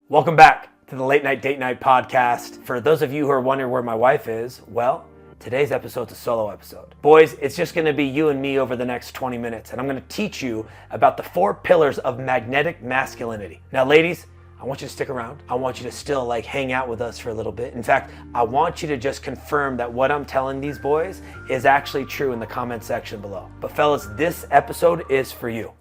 Welcome back to the Late Night Date Night podcast. For those of you who are wondering where my wife is, well, today's episode's a solo episode. Boys, it's just gonna be you and me over the next 20 minutes, and I'm gonna teach you about the 4 pillars of magnetic masculinity. Now, ladies, I want you to stick around. I want you to still hang out with us for a little bit. In fact, I want you to just confirm that what I'm telling these boys is actually true in the comment section below. But fellas, this episode is for you.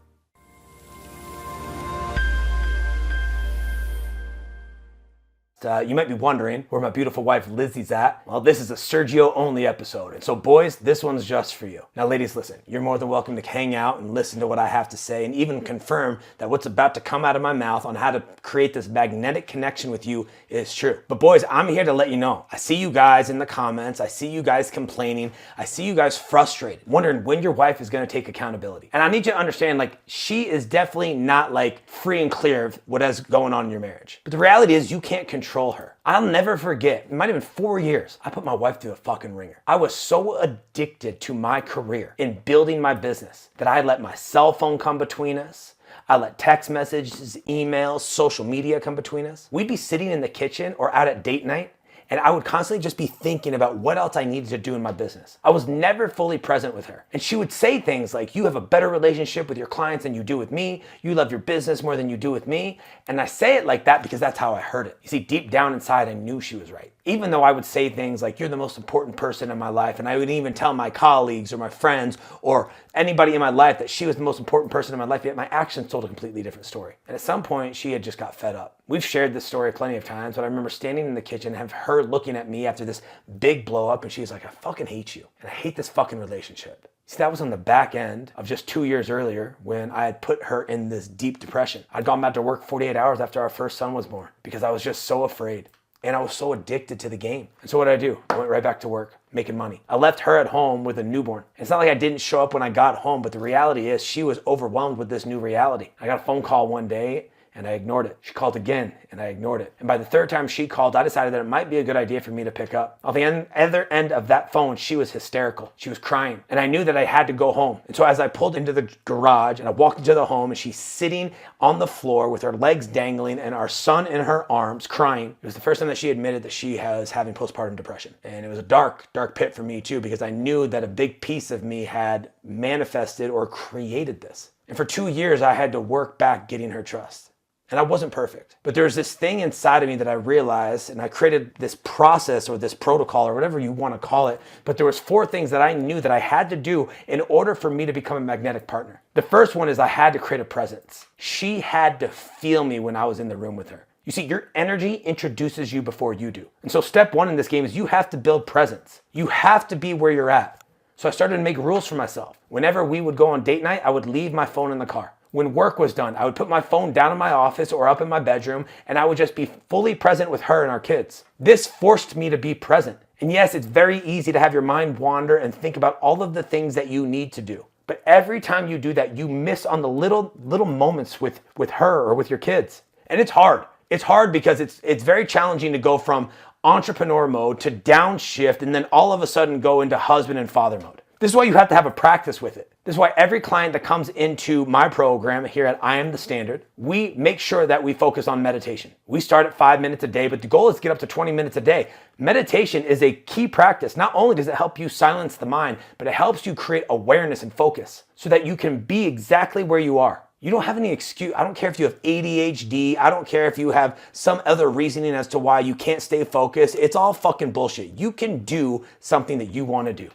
You might be wondering where my beautiful wife Lizzie's at. Well, this is a Sergio only episode. And so boys, this one's just for you. Now ladies, listen, you're more than welcome to hang out and listen to what I have to say and even confirm that what's about to come out of my mouth on how to create this magnetic connection with you is true. But boys, I'm here to let you know. I see you guys in the comments. I see you guys complaining. I see you guys frustrated, wondering when your wife is gonna take accountability. And I need you to understand, she is definitely not free and clear of what is going on in your marriage. But the reality is you can't control her. I'll never forget, it might have been 4 years, I put my wife through a fucking ringer. I was so addicted to my career in building my business that I let my cell phone come between us. I let text messages, emails, social media come between us. We'd be sitting in the kitchen or out at date night, and I would constantly just be thinking about what else I needed to do in my business. I was never fully present with her. And she would say things like, you have a better relationship with your clients than you do with me. You love your business more than you do with me. And I say it like that because that's how I heard it. You see, deep down inside, I knew she was right. Even though I would say things like, you're the most important person in my life, and I would even tell my colleagues or my friends or anybody in my life that she was the most important person in my life, yet my actions told a completely different story. And at some point, she had just got fed up. We've shared this story plenty of times, but I remember standing in the kitchen and have her looking at me after this big blow up, and she's like, I fucking hate you, and I hate this fucking relationship. See, that was on the back end of just 2 years earlier when I had put her in this deep depression. I'd gone back to work 48 hours after our first son was born because I was just so afraid. And I was so addicted to the game. And so what did I do? I went right back to work, making money. I left her at home with a newborn. It's not like I didn't show up when I got home, but the reality is she was overwhelmed with this new reality. I got a phone call one day and I ignored it. She called again and I ignored it. And by the 3rd time she called, I decided that it might be a good idea for me to pick up. On the other end of that phone, she was hysterical. She was crying. And I knew that I had to go home. And so as I pulled into the garage and I walked into the home and she's sitting on the floor with her legs dangling and our son in her arms crying, it was the first time that she admitted that she was having postpartum depression. And it was a dark, dark pit for me too, because I knew that a big piece of me had manifested or created this. And for 2 years, I had to work back getting her trust. And I wasn't perfect. But there's this thing inside of me that I realized, and I created this process or this protocol or whatever you want to call it. But there was 4 things that I knew that I had to do in order for me to become a magnetic partner. The first one is I had to create a presence. She had to feel me when I was in the room with her. You see, your energy introduces you before you do. And so step 1 in this game is you have to build presence. You have to be where you're at. So I started to make rules for myself. Whenever we would go on date night, I would leave my phone in the car. When work was done, I would put my phone down in my office or up in my bedroom, and I would just be fully present with her and our kids. This forced me to be present. And yes, it's very easy to have your mind wander and think about all of the things that you need to do. But every time you do that, you miss on the little moments with her or with your kids. And it's hard. It's hard because it's very challenging to go from entrepreneur mode to downshift and then all of a sudden go into husband and father mode. This is why you have to have a practice with it. This is why every client that comes into my program here at I Am the Standard, we make sure that we focus on meditation. We start at 5 minutes a day, but the goal is to get up to 20 minutes a day. Meditation is a key practice. Not only does it help you silence the mind, but it helps you create awareness and focus so that you can be exactly where you are. You don't have any excuse. I don't care if you have ADHD. I don't care if you have some other reasoning as to why you can't stay focused. It's all fucking bullshit. You can do something that you want to do.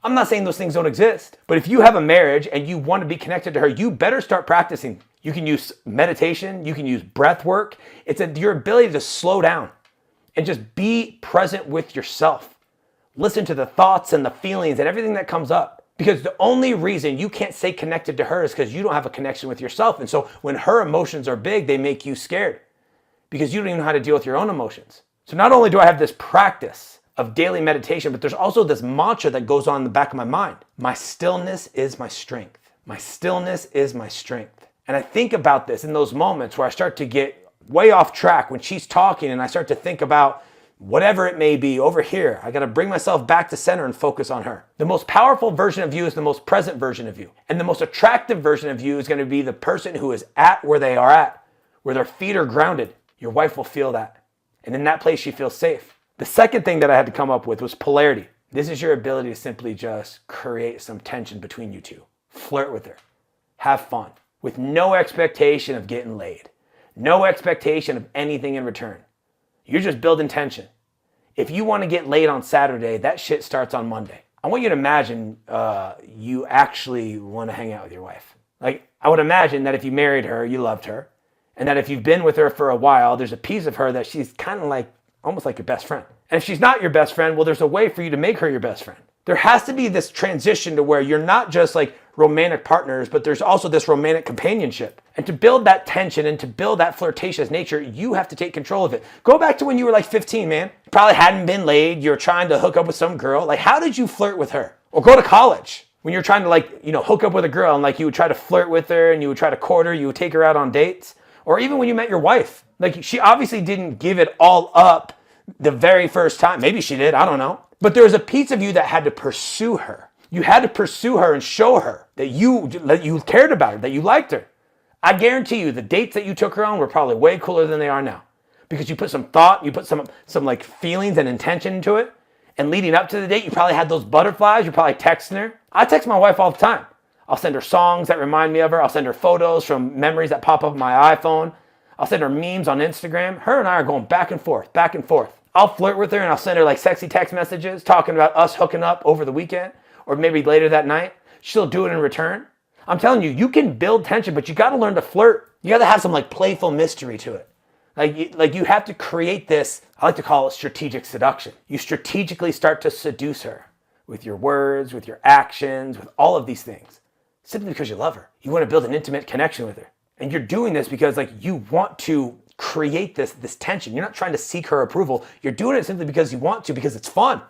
I'm not saying those things don't exist, but if you have a marriage and you want to be connected to her, you better start practicing. You can use meditation, you can use breath work. It's your ability to slow down and just be present with yourself. Listen to the thoughts and the feelings and everything that comes up. Because the only reason you can't stay connected to her is because you don't have a connection with yourself. And so when her emotions are big, they make you scared because you don't even know how to deal with your own emotions. So not only do I have this practice of daily meditation, but there's also this mantra that goes on in the back of my mind. My stillness is my strength. My stillness is my strength. And I think about this in those moments where I start to get way off track when she's talking and I start to think about whatever it may be over here. I got to bring myself back to center and focus on her. The most powerful version of you is the most present version of you. And the most attractive version of you is going to be the person who is at where they are at, where their feet are grounded. Your wife will feel that. And in that place, she feels safe. The second thing that I had to come up with was polarity. This is your ability to simply just create some tension between you two. Flirt with her. Have fun. With no expectation of getting laid. No expectation of anything in return. You're just building tension. If you want to get laid on Saturday, that shit starts on Monday. I want you to imagine you actually want to hang out with your wife. Like, I would imagine that if you married her, you loved her. And that if you've been with her for a while, there's a piece of her that she's kind of like, almost like your best friend. And if she's not your best friend, well, there's a way for you to make her your best friend. There has to be this transition to where you're not just like romantic partners, but there's also this romantic companionship. And to build that tension and to build that flirtatious nature, you have to take control of it. Go back to when you were like 15, man. You probably hadn't been laid. You're trying to hook up with some girl. Like, how did you flirt with her? Or go to college when you're trying to like, hook up with a girl and like you would try to flirt with her and you would try to court her. You would take her out on dates. Or even when you met your wife. Like, she obviously didn't give it all up the very first time. Maybe she did. I don't know. But there was a piece of you that had to pursue her. You had to pursue her and show her that you cared about her, that you liked her. I guarantee you the dates that you took her on were probably way cooler than they are now. Because you put some thought, you put some like feelings and intention into it. And leading up to the date, you probably had those butterflies. You're probably texting her. I text my wife all the time. I'll send her songs that remind me of her. I'll send her photos from memories that pop up on my iPhone. I'll send her memes on Instagram. Her and I are going back and forth, back and forth. I'll flirt with her and I'll send her like sexy text messages talking about us hooking up over the weekend or maybe later that night. She'll do it in return. I'm telling you, you can build tension, but you got to learn to flirt. You got to have some like playful mystery to it. Like you have to create this, I like to call it strategic seduction. You strategically start to seduce her with your words, with your actions, with all of these things, simply because you love her. You want to build an intimate connection with her. And you're doing this because like you want to create this tension. You're not trying to seek her approval. You're doing it simply because you want to, because it's fun.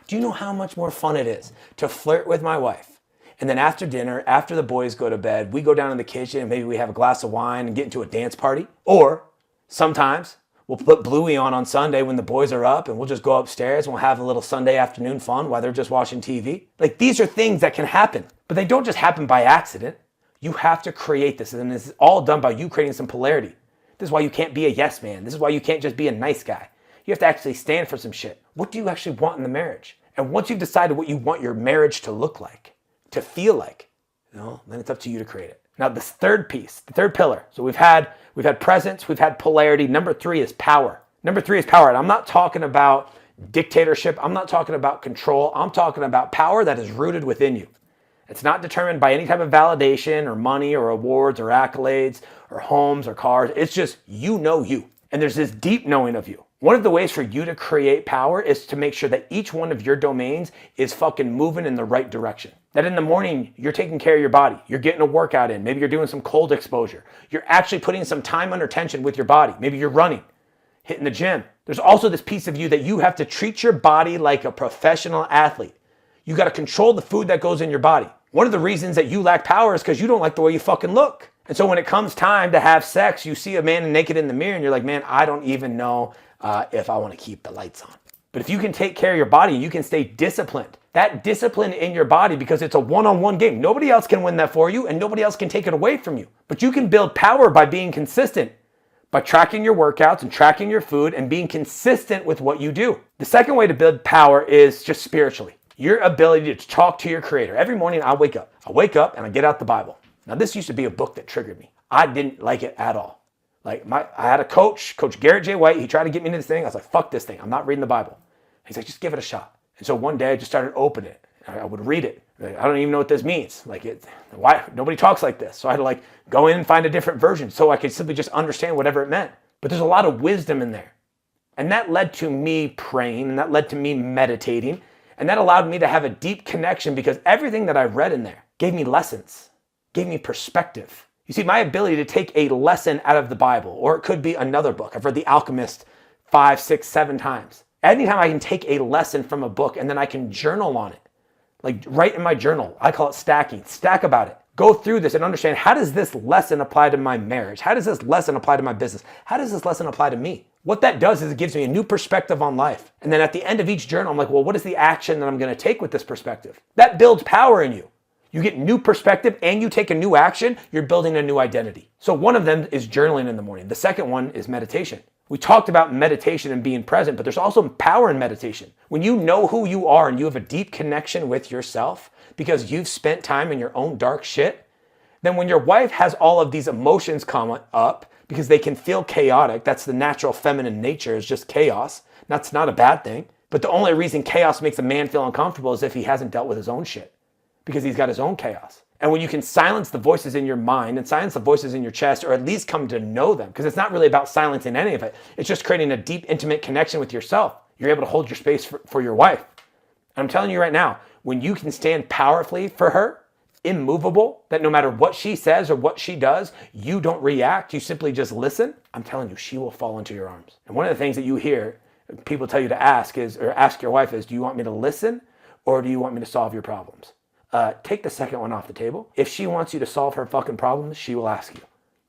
Do you know how much more fun it is to flirt with my wife? And then after dinner, after the boys go to bed, we go down in the kitchen and maybe we have a glass of wine and get into a dance party. Or sometimes we'll put Bluey on Sunday when the boys are up and we'll just go upstairs and we'll have a little Sunday afternoon fun while they're just watching TV. Like, these are things that can happen, but they don't just happen by accident. You have to create this, and this is all done by you creating some polarity. This is why you can't be a yes man. This is why you can't just be a nice guy. You have to actually stand for some shit. What do you actually want in the marriage? And once you've decided what you want your marriage to look like, to feel like, then it's up to you to create it. Now, this third piece, the third pillar. So we've had presence, we've had polarity. Number 3 is power. Number 3 is power. And I'm not talking about dictatorship. I'm not talking about control. I'm talking about power that is rooted within you. It's not determined by any type of validation or money or awards or accolades or homes or cars. It's just you. And there's this deep knowing of you. One of the ways for you to create power is to make sure that each one of your domains is fucking moving in the right direction. That in the morning, you're taking care of your body. You're getting a workout in. Maybe you're doing some cold exposure. You're actually putting some time under tension with your body. Maybe you're running, hitting the gym. There's also this piece of you that you have to treat your body like a professional athlete. You got to control the food that goes in your body. One of the reasons that you lack power is because you don't like the way you fucking look. And so when it comes time to have sex, you see a man naked in the mirror and you're like, man, I don't even know if I want to keep the lights on. But if you can take care of your body and you can stay disciplined, that discipline in your body, because it's a one-on-one game. Nobody else can win that for you and nobody else can take it away from you. But you can build power by being consistent, by tracking your workouts and tracking your food and being consistent with what you do. The second way to build power is just spiritually. Your ability to talk to your creator. Every morning I wake up and I get out the Bible. Now, this used to be a book that triggered me. I didn't like it at all. I had a Coach Garrett J. White. He tried to get me into this thing. I was like, fuck this thing. I'm not reading the Bible. He's like, just give it a shot. And so one day I just started opening it. I would read it. I don't even know what this means. Why? Nobody talks like this. So I had to go in and find a different version so I could simply just understand whatever it meant. But there's a lot of wisdom in there. And that led to me praying, and that led to me meditating. And that allowed me to have a deep connection because everything that I read in there gave me lessons, gave me perspective. You see, my ability to take a lesson out of the Bible, or it could be another book. I've read The Alchemist 5, 6, 7 times. Anytime I can take a lesson from a book and then I can journal on it, write in my journal. I call it stacking. Stack about it. Go through this and understand, how does this lesson apply to my marriage? How does this lesson apply to my business? How does this lesson apply to me? What that does is it gives me a new perspective on life. And then at the end of each journal, I'm like, well, what is the action that I'm going to take with this perspective? That builds power in you. You get new perspective and you take a new action, you're building a new identity. So one of them is journaling in the morning. The second one is meditation. We talked about meditation and being present, but there's also power in meditation. When you know who you are and you have a deep connection with yourself because you've spent time in your own dark shit, then when your wife has all of these emotions come up because they can feel chaotic, that's the natural feminine nature, is just chaos. That's not a bad thing. But the only reason chaos makes a man feel uncomfortable is if he hasn't dealt with his own shit, because he's got his own chaos. And when you can silence the voices in your mind and silence the voices in your chest, or at least come to know them, because it's not really about silencing any of it. It's just creating a deep, intimate connection with yourself. You're able to hold your space for your wife. And I'm telling you right now, when you can stand powerfully for her, immovable, that no matter what she says or what she does, you don't react, you simply just listen, I'm telling you, she will fall into your arms. And one of the things that you hear people tell you to ask is, or ask your wife is, do you want me to listen or do you want me to solve your problems? Take the second one off the table. If she wants you to solve her fucking problems, she will ask you.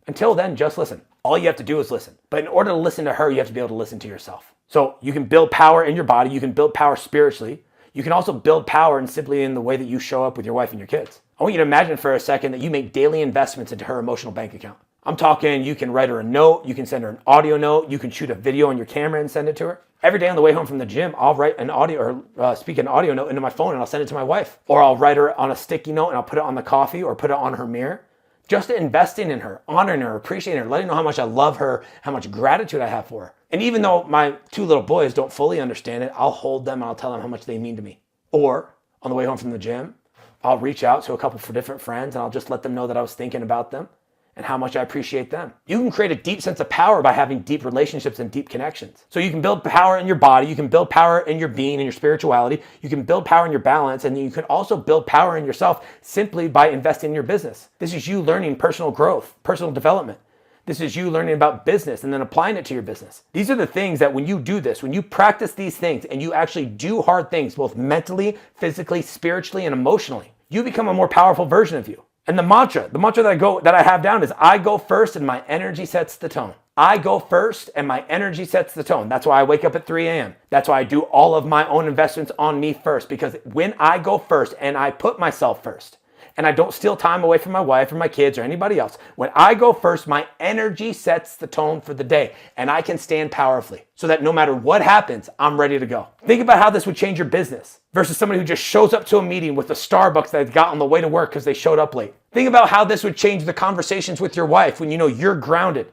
Until then, just listen. All you have to do is listen. But in order to listen to her, you have to be able to listen to yourself. So you can build power in your body. You can build power spiritually. You can also build power in simply in the way that you show up with your wife and your kids. I want you to imagine for a second that you make daily investments into her emotional bank account. I'm talking, you can write her a note, you can send her an audio note, you can shoot a video on your camera and send it to her. Every day on the way home from the gym, I'll write an audio or speak an audio note into my phone and I'll send it to my wife. Or I'll write her on a sticky note and I'll put it on the coffee or put it on her mirror. Just investing in her, honoring her, appreciating her, letting her know how much I love her, how much gratitude I have for her. And even though my two little boys don't fully understand it, I'll hold them and I'll tell them how much they mean to me. Or on the way home from the gym, I'll reach out to a couple for different friends and I'll just let them know that I was thinking about them and how much I appreciate them. You can create a deep sense of power by having deep relationships and deep connections. So you can build power in your body, you can build power in your being and your spirituality, you can build power in your balance, and you can also build power in yourself simply by investing in your business. This is you learning personal growth, personal development. This is you learning about business and then applying it to your business. These are the things that when you do this, when you practice these things and you actually do hard things, both mentally, physically, spiritually, and emotionally, you become a more powerful version of you. And the mantra that I have down is I go first and my energy sets the tone. I go first and my energy sets the tone. That's why I wake up at 3 a.m. That's why I do all of my own investments on me first, because when I go first and I put myself first, and I don't steal time away from my wife or my kids or anybody else. When I go first, my energy sets the tone for the day and I can stand powerfully so that no matter what happens, I'm ready to go. Think about how this would change your business versus somebody who just shows up to a meeting with a Starbucks that they got on the way to work because they showed up late. Think about how this would change the conversations with your wife when you know you're grounded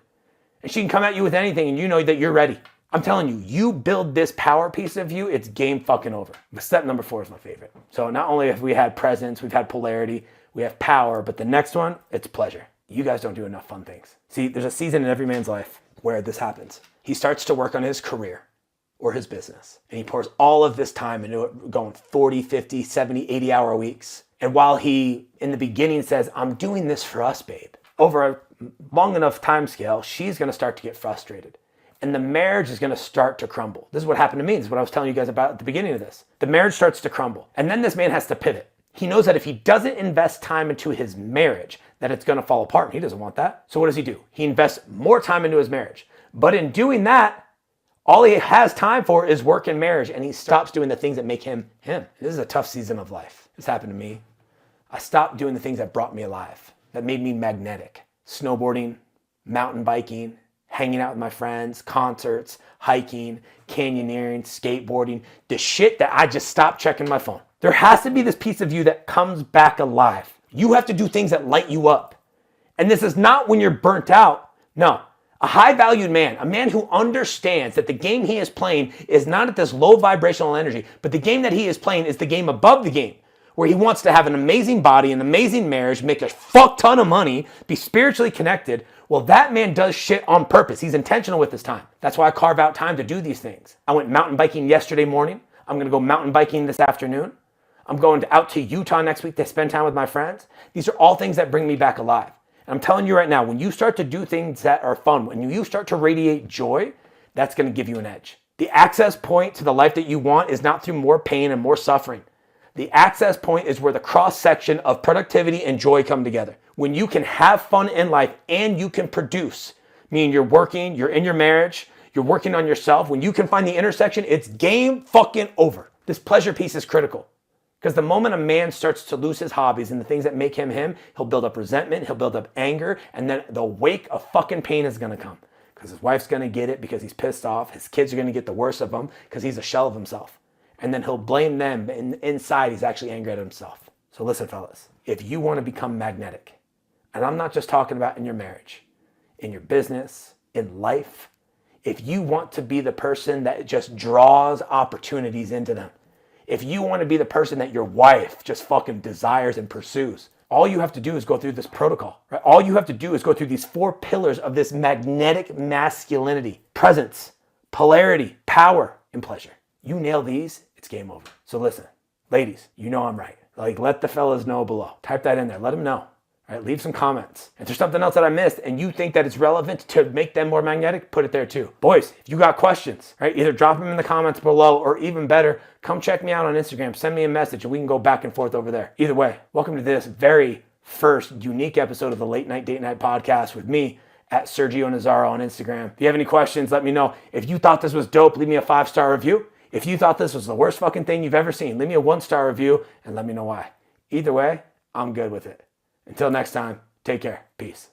and she can come at you with anything and you know that you're ready. I'm telling you, you build this power piece of you, it's game fucking over. But step number 4 is my favorite. So not only have we had presence, we've had polarity, we have power, but the next one, it's pleasure. You guys don't do enough fun things. See, there's a season in every man's life where this happens. He starts to work on his career or his business, and he pours all of this time into it, going 40, 50, 70, 80-hour weeks. And while he, in the beginning, says, I'm doing this for us, babe, over a long enough time scale, she's going to start to get frustrated. And the marriage is going to start to crumble. This is what happened to me. This is what I was telling you guys about at the beginning of this. The marriage starts to crumble. And then this man has to pivot. He knows that if he doesn't invest time into his marriage, that it's going to fall apart. And he doesn't want that. So what does he do? He invests more time into his marriage. But in doing that, all he has time for is work and marriage. And he stops doing the things that make him him. This is a tough season of life. This happened to me. I stopped doing the things that brought me alive, that made me magnetic. Snowboarding, mountain biking, hanging out with my friends, concerts, hiking, canyoneering, skateboarding, the shit that I just stopped checking my phone. There has to be this piece of you that comes back alive. You have to do things that light you up. And this is not when you're burnt out. No, a high valued man, a man who understands that the game he is playing is not at this low vibrational energy, but the game that he is playing is the game above the game, where he wants to have an amazing body, an amazing marriage, make a fuck ton of money, be spiritually connected. Well, that man does shit on purpose. He's intentional with his time. That's why I carve out time to do these things. I went mountain biking yesterday morning. I'm going to go mountain biking this afternoon. I'm going out to Utah next week to spend time with my friends. These are all things that bring me back alive. And I'm telling you right now, when you start to do things that are fun, when you start to radiate joy, that's going to give you an edge. The access point to the life that you want is not through more pain and more suffering. The access point is where the cross section of productivity and joy come together. When you can have fun in life and you can produce, meaning you're working, you're in your marriage, you're working on yourself. When you can find the intersection, it's game fucking over. This pleasure piece is critical. Because the moment a man starts to lose his hobbies and the things that make him him, he'll build up resentment, he'll build up anger, and then the wake of fucking pain is going to come. because his wife's going to get it because he's pissed off. His kids are going to get the worst of him because he's a shell of himself. And then he'll blame them, but inside he's actually angry at himself. So listen, fellas, if you want to become magnetic, and I'm not just talking about in your marriage, in your business, in life, if you want to be the person that just draws opportunities into them, if you want to be the person that your wife just fucking desires and pursues, all you have to do is go through this protocol, right? All you have to do is go through these 4 pillars of this magnetic masculinity: presence, polarity, power, and pleasure. You nail these, it's game over. So listen, ladies, you know I'm right. Like, let the fellas know below. Type that in there, let them know. All right, leave some comments. If there's something else that I missed and you think that it's relevant to make them more magnetic, put it there too. Boys, if you got questions, right, either drop them in the comments below, or even better, come check me out on Instagram, send me a message and we can go back and forth over there. Either way, welcome to this very first unique episode of the Late Night Date Night podcast with me at Sergio Nazaro on Instagram. If you have any questions, let me know. If you thought this was dope, leave me a 5-star review. If you thought this was the worst fucking thing you've ever seen, leave me a 1-star review and let me know why. Either way, I'm good with it. Until next time, take care. Peace.